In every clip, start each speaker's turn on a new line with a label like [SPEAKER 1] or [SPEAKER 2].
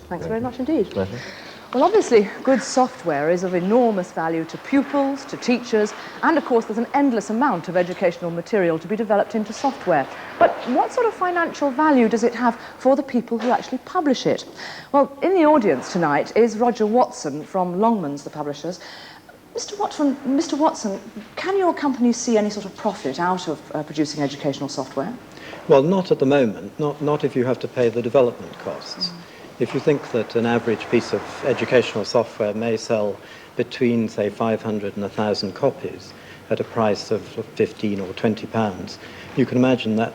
[SPEAKER 1] Thanks very much indeed.
[SPEAKER 2] Pleasure.
[SPEAKER 1] Well, obviously, good software is of enormous value to pupils, to teachers, and of course there's an endless amount of educational material to be developed into software. But what sort of financial value does it have for the people who actually publish it? Well, in the audience tonight is Roger Watson from Longmans, the publishers. Mr. Watson, can your company see any sort of profit out of producing educational software?
[SPEAKER 3] Well, not at the moment, not if you have to pay the development costs. If you think that an average piece of educational software may sell between, say, 500 and 1,000 copies at a price of 15 or 20 pounds, you can imagine that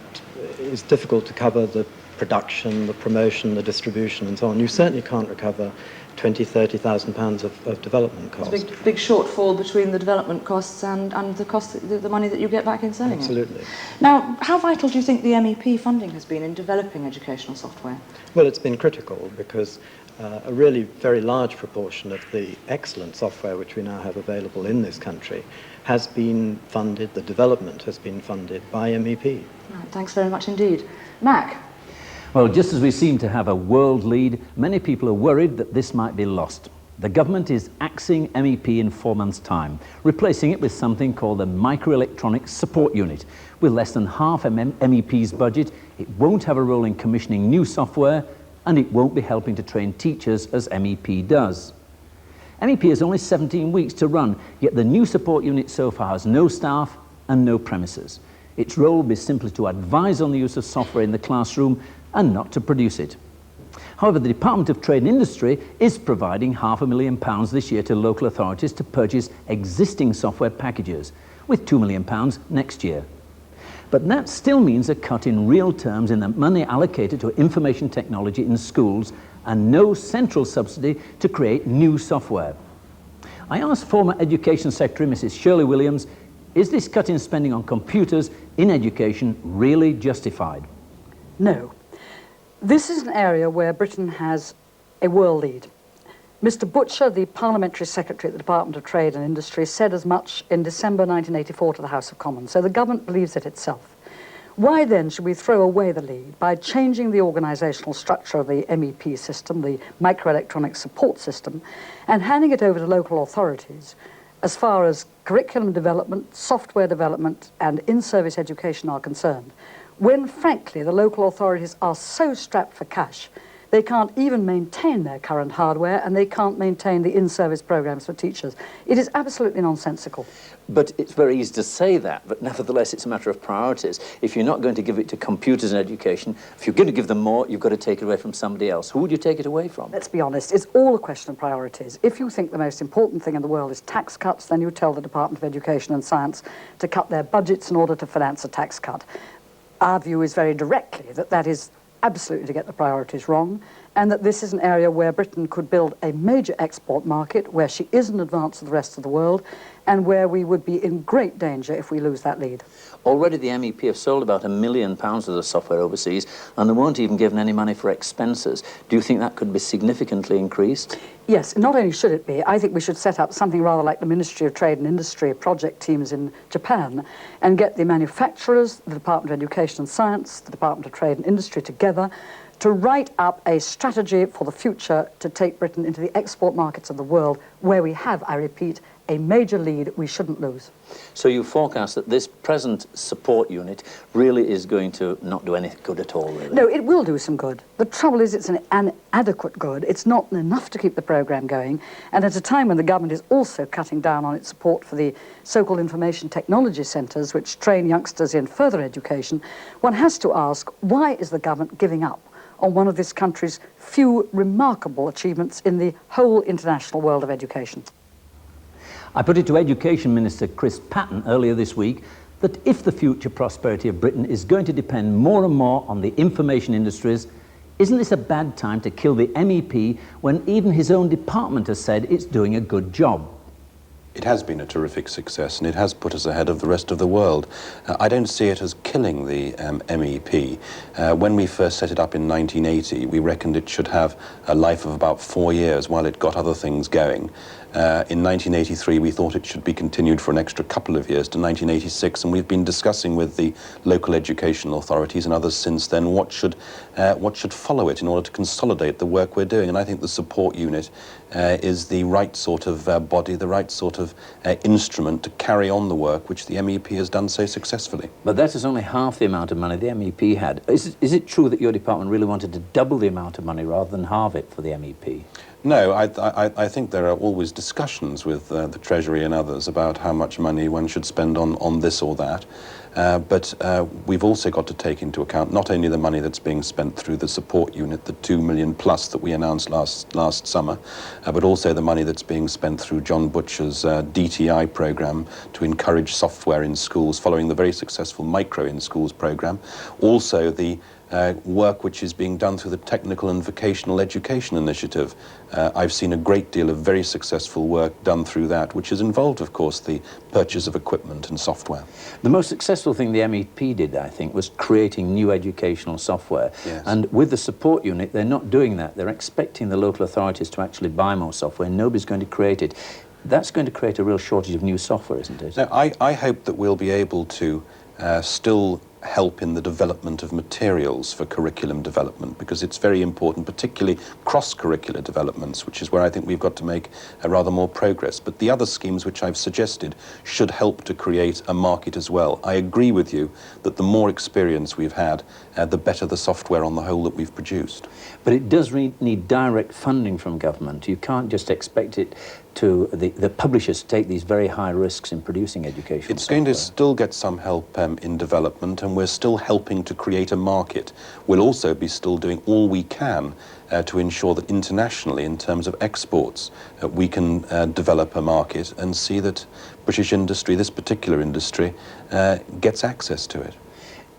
[SPEAKER 3] it's difficult to cover the production, the promotion, the distribution, and so on. You certainly can't recover 20, 30,000 pounds of development costs.
[SPEAKER 1] It's a big shortfall between the development costs and the money that you get back in selling it.
[SPEAKER 3] Absolutely.
[SPEAKER 1] Now, how vital do you think the MEP funding has been in developing educational software?
[SPEAKER 3] Well, it's been critical because a really very large proportion of the excellent software which we now have available in this country has been funded, the development has been funded by MEP.
[SPEAKER 1] Right, thanks very much indeed. Mac?
[SPEAKER 2] Well, just as we seem to have a world lead, many people are worried that this might be lost. The government is axing MEP in 4 months' time, replacing it with something called the Microelectronics Support Unit. With less than half MEP's budget, it won't have a role in commissioning new software, and it won't be helping to train teachers as MEP does. MEP has only 17 weeks to run, yet the new support unit so far has no staff and no premises. Its role will be simply to advise on the use of software in the classroom and not to produce it. However, the Department of Trade and Industry is providing £500,000 this year to local authorities to purchase existing software packages, with £2 million next year. But that still means a cut in real terms in the money allocated to information technology in schools and no central subsidy to create new software. I asked former Education Secretary Mrs. Shirley Williams, is this cut in spending on computers in education really justified?
[SPEAKER 4] No. This is an area where Britain has a world lead. Mr. Butcher, the Parliamentary Secretary at the Department of Trade and Industry, said as much in December 1984 to the House of Commons, so the government believes it itself. Why then should we throw away the lead by changing the organisational structure of the MEP system, the microelectronic support system, and handing it over to local authorities as far as curriculum development, software development and in-service education are concerned, when, frankly, the local authorities are so strapped for cash, they can't even maintain their current hardware and they can't maintain the in-service programmes for teachers. It is absolutely nonsensical.
[SPEAKER 5] But it's very easy to say that, but nevertheless it's a matter of priorities. If you're not going to give it to computers in education, if you're going to give them more, you've got to take it away from somebody else. Who would you take it away from?
[SPEAKER 4] Let's be honest, it's all a question of priorities. If you think the most important thing in the world is tax cuts, then you tell the Department of Education and Science to cut their budgets in order to finance a tax cut. Our view is very directly that that is absolutely to get the priorities wrong, and that this is an area where Britain could build a major export market, where she is in advance of the rest of the world, and where we would be in great danger if we lose that lead.
[SPEAKER 5] Already the MEP have sold about £1 million of the software overseas, and they won't even given any money for expenses. Do you think that could be significantly increased?
[SPEAKER 4] Yes, not only should it be, I think we should set up something rather like the Ministry of Trade and Industry project teams in Japan and get the manufacturers, the Department of Education and Science, the Department of Trade and Industry together to write up a strategy for the future to take Britain into the export markets of the world, where we have, I repeat, a major lead we shouldn't lose.
[SPEAKER 5] So you forecast that this present support unit really is going to not do any good at all, really?
[SPEAKER 4] No, it will do some good. The trouble is it's an inadequate good. It's not enough to keep the programme going, and at a time when the government is also cutting down on its support for the so-called information technology centres, which train youngsters in further education, one has to ask, why is the government giving up on one of this country's few remarkable achievements in the whole international world of education?
[SPEAKER 2] I put it to Education Minister Chris Patten earlier this week that if the future prosperity of Britain is going to depend more and more on the information industries, isn't this a bad time to kill the MEP when even his own department has said it's doing a good job?
[SPEAKER 6] It has been a terrific success, and it has put us ahead of the rest of the world. I don't see it as killing the MEP. When we first set it up in 1980, we reckoned it should have a life of about 4 years while it got other things going. In 1983, we thought it should be continued for an extra couple of years to 1986, and we've been discussing with the local educational authorities and others since then what should follow it in order to consolidate the work we're doing. And I think the support unit is the right sort of body, the right sort of instrument to carry on the work which the MEP has done so successfully.
[SPEAKER 5] But that is only half the amount of money the MEP had. Is it true that your department really wanted to double the amount of money rather than halve it for the MEP?
[SPEAKER 6] No, I think there are always discussions with the Treasury and others about how much money one should spend on this or that. But we've also got to take into account not only the money that's being spent through the support unit, the 2 million plus that we announced last summer, but also the money that's being spent through John Butcher's DTI programme to encourage software in schools, following the very successful Micro in Schools programme. Also the work which is being done through the Technical and Vocational Education Initiative. I've seen a great deal of very successful work done through that, which has involved, of course, the purchase of equipment and software.
[SPEAKER 5] The most successful thing the MEP did, I think, was creating new educational software.
[SPEAKER 6] Yes.
[SPEAKER 5] And with the support unit, they're not doing that. They're expecting the local authorities to actually buy more software. Nobody's going to create it. That's going to create a real shortage of new software, isn't it?
[SPEAKER 6] Now, I hope that we'll be able to still help in the development of materials for curriculum development, because it's very important, particularly cross-curricular developments, which is where I think we've got to make a rather more progress. But the other schemes which I've suggested should help to create a market as well. I agree with you that the more experience we've had, the better the software on the whole that we've produced.
[SPEAKER 5] But it does need direct funding from government. You can't just expect it to the publishers to take these very high risks in producing educational
[SPEAKER 6] It's going to
[SPEAKER 5] software.
[SPEAKER 6] still get some help in development, and we're still helping to create a market. We'll also be still doing all we can to ensure that internationally, in terms of exports, we can develop a market and see that British industry, this particular industry, gets access to it.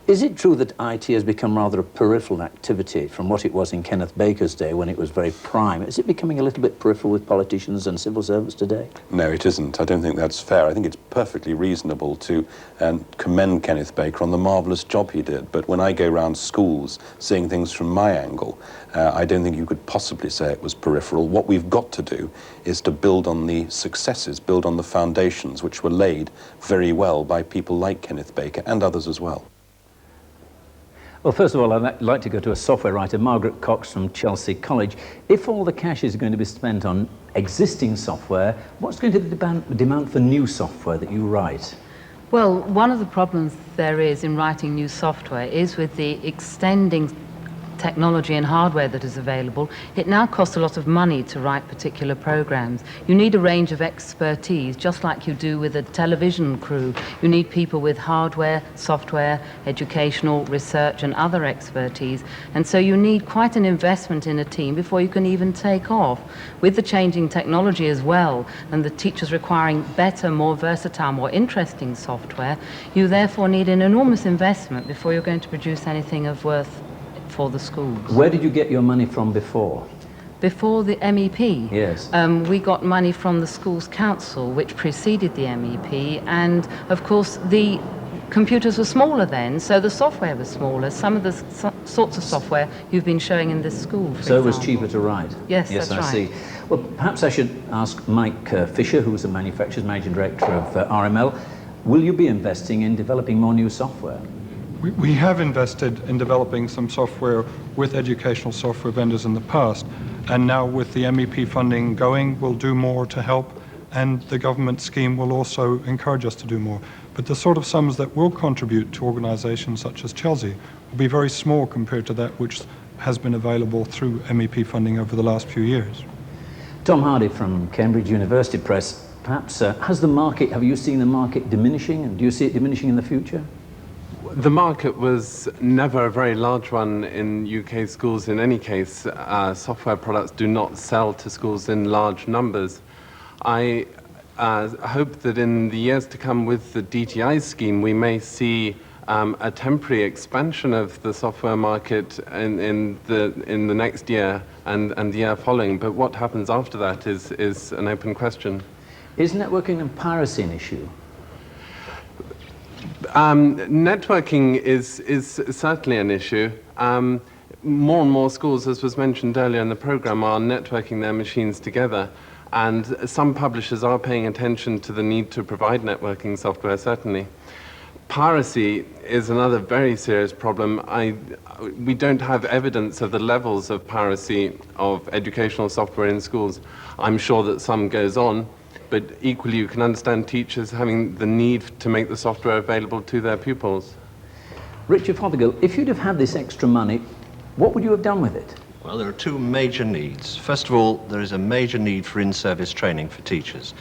[SPEAKER 5] Is it true that IT has become rather a peripheral activity from what it was in Kenneth Baker's day when it was very prime? Is it becoming a little bit peripheral with politicians and civil servants today?
[SPEAKER 6] No, it isn't. I don't think that's fair. I think it's perfectly reasonable to commend Kenneth Baker on the marvellous job he did. But when I go around schools seeing things from my angle, I don't think you could possibly say it was peripheral. What we've got to do is to build on the successes, build on the foundations which were laid very well by people like Kenneth Baker and others as well.
[SPEAKER 2] Well, first of all, I'd like to go to a software writer, Margaret Cox from Chelsea College. If all the cash is going to be spent on existing software, what's going to be the demand for new software that you write?
[SPEAKER 7] Well, one of the problems there is in writing new software is with the extending technology and hardware that is available. It now costs a lot of money to write particular programs. You need a range of expertise, just like you do with a television crew. You need people with hardware, software, educational, research and other expertise. And so you need quite an investment in a team before you can even take off. With the changing technology as well, and the teachers requiring better, more versatile, more interesting software, you therefore need an enormous investment before you're going to produce anything of worth for the schools.
[SPEAKER 2] Where did you get your money from before?
[SPEAKER 7] Before the MEP,
[SPEAKER 2] Yes.
[SPEAKER 7] We got money from the Schools Council, which preceded the MEP, and of course the computers were smaller then, so the software was smaller. Some of the sorts of software you've been showing in this school, for
[SPEAKER 2] So it was
[SPEAKER 7] example.
[SPEAKER 2] cheaper to write?
[SPEAKER 7] Yes,
[SPEAKER 2] Yes,
[SPEAKER 7] that's
[SPEAKER 2] I
[SPEAKER 7] right.
[SPEAKER 2] see. Well, perhaps I should ask Mike Fisher, who's the manufacturer's managing director of RML, will you be investing in developing more new software?
[SPEAKER 8] We have invested in developing some software with educational software vendors in the past, and now with the MEP funding going, we'll do more to help, and the government scheme will also encourage us to do more. But the sort of sums that will contribute to organisations such as Chelsea will be very small compared to that which has been available through MEP funding over the last few years.
[SPEAKER 2] Tom Hardy from Cambridge University Press, perhaps have you seen the market diminishing, and do you see it diminishing in the future?
[SPEAKER 9] The market was never a very large one in UK schools in any case. Software products do not sell to schools in large numbers. I hope that in the years to come with the DTI scheme we may see a temporary expansion of the software market in the next year and the year following, but what happens after that is an open question.
[SPEAKER 2] Is networking and piracy an issue?
[SPEAKER 9] Networking is certainly an issue. More and more schools, as was mentioned earlier in the program, are networking their machines together. And some publishers are paying attention to the need to provide networking software, certainly. Piracy is another very serious problem. We don't have evidence of the levels of piracy of educational software in schools. I'm sure that some goes on, but equally you can understand teachers having the need to make the software available to their pupils.
[SPEAKER 2] Richard Fothergill, if you'd have had this extra money, what would you have done with it?
[SPEAKER 10] Well, there are two major needs. First of all, there is a major need for in-service training for teachers.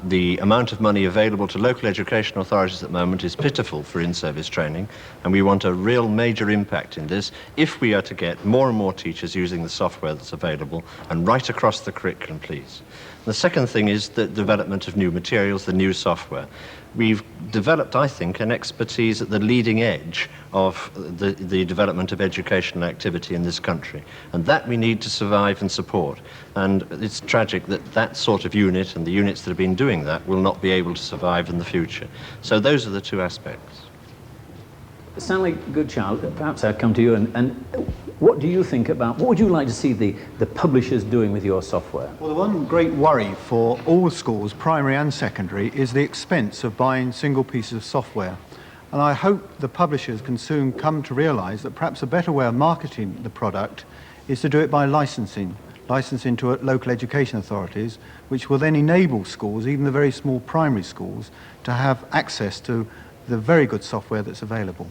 [SPEAKER 10] The amount of money available to local education authorities at the moment is pitiful for in-service training, and we want a real major impact in this if we are to get more and more teachers using the software that's available, and right across the curriculum, please. The second thing is the development of new materials, the new software. We've developed, I think, an expertise at the leading edge of the development of educational activity in this country, and that we need to survive and support. And it's tragic that that sort of unit and the units that have been doing that will not be able to survive in the future. So those are the two aspects.
[SPEAKER 2] Stanley Goodchild, perhaps I'll come to you, and what do you think about, what would you like to see the publishers doing with your software?
[SPEAKER 11] Well, the one great worry for all schools, primary and secondary, is the expense of buying single pieces of software. And I hope the publishers can soon come to realise that perhaps a better way of marketing the product is to do it by licensing to local education authorities, which will then enable schools, even the very small primary schools, to have access to the very good software that's available.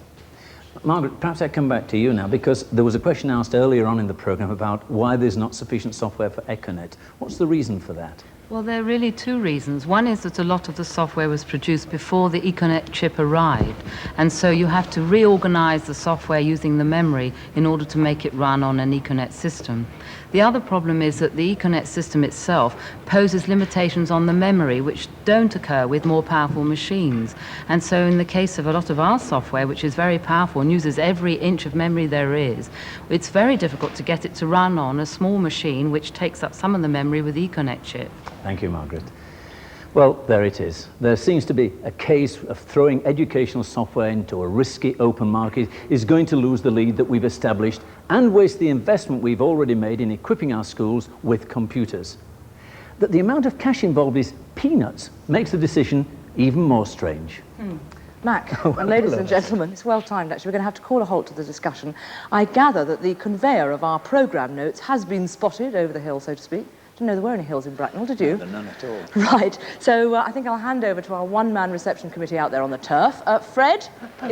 [SPEAKER 2] Margaret, perhaps I come back to you now, because there was a question asked earlier on in the programme about why there's not sufficient software for Econet. What's the reason for that?
[SPEAKER 7] Well, there are really two reasons. One is that a lot of the software was produced before the Econet chip arrived, and so you have to reorganize the software using the memory in order to make it run on an Econet system. The other problem is that the Econet system itself poses limitations on the memory which don't occur with more powerful machines. And so in the case of a lot of our software, which is very powerful and uses every inch of memory there is, it's very difficult to get it to run on a small machine which takes up some of the memory with the Econet chip.
[SPEAKER 2] Thank you, Margaret. Well, there it is. There seems to be a case of throwing educational software into a risky open market is going to lose the lead that we've established and waste the investment we've already made in equipping our schools with computers. That the amount of cash involved is peanuts makes the decision even more strange.
[SPEAKER 1] Mac, and ladies and gentlemen, it's well timed actually. We're going to have to call a halt to the discussion. I gather that the conveyor of our programme notes has been spotted over the hill, so to speak. Didn't know there were any hills in Bracknell, did you?
[SPEAKER 2] No, none at all.
[SPEAKER 1] Right, so I think I'll hand over to our one-man reception committee out there on the turf. Fred?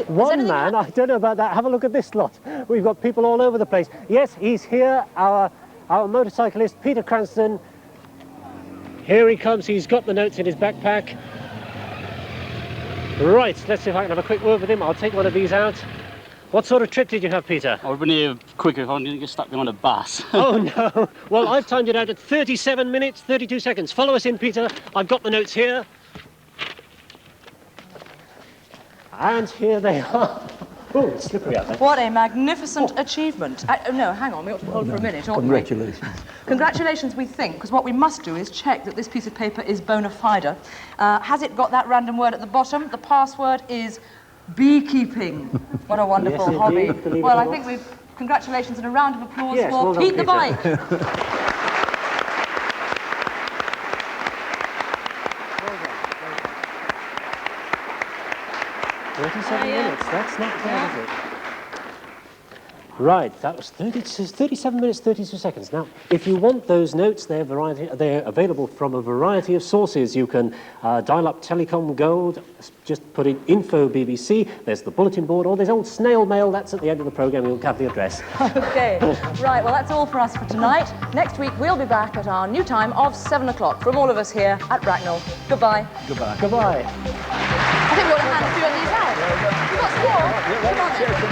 [SPEAKER 12] One man? I don't know about that. Have a look at this lot. We've got people all over the place. Yes, he's here, our motorcyclist, Peter Cranston. Here he comes. He's got the notes in his backpack. Right, let's see if I can have a quick word with him. I'll take one of these out. What sort of trip did you have, Peter?
[SPEAKER 13] I've been here quicker if I didn't get stuck behind a bus.
[SPEAKER 12] Oh, no. Well, I've timed it out at 37 minutes, 32 seconds. Follow us in, Peter. I've got the notes here. And here they are. Oh, it's slippery out there.
[SPEAKER 1] What a magnificent achievement. No, hang on, we ought to hold for a minute, oughtn't we?
[SPEAKER 2] Congratulations.
[SPEAKER 1] Congratulations, we think, because what we must do is check that this piece of paper is bona fide. Has it got that random word at the bottom? The password is beekeeping. What a wonderful
[SPEAKER 12] Yes,
[SPEAKER 1] hobby.
[SPEAKER 12] indeed,
[SPEAKER 1] Well, I think we've... Congratulations and a round of applause
[SPEAKER 12] Yes,
[SPEAKER 1] for
[SPEAKER 12] well done,
[SPEAKER 1] Pete the
[SPEAKER 12] Peter.
[SPEAKER 1] Bike.
[SPEAKER 12] 37 minutes, that's not bad, is it? Right, that was 37 minutes, 32 seconds. Now, if you want those notes, they're available from a variety of sources. You can dial up Telecom Gold, just put in Info BBC, there's the bulletin board, or there's old snail mail, that's at the end of the programme, you'll have the address.
[SPEAKER 1] OK, right, well, that's all for us for tonight. Next week, we'll be back at our new time of 7 o'clock. From all of us here at Bracknell, goodbye.
[SPEAKER 2] Goodbye.
[SPEAKER 12] Goodbye.
[SPEAKER 1] I think we ought to hand a few of these out. You've got some more? Come on then.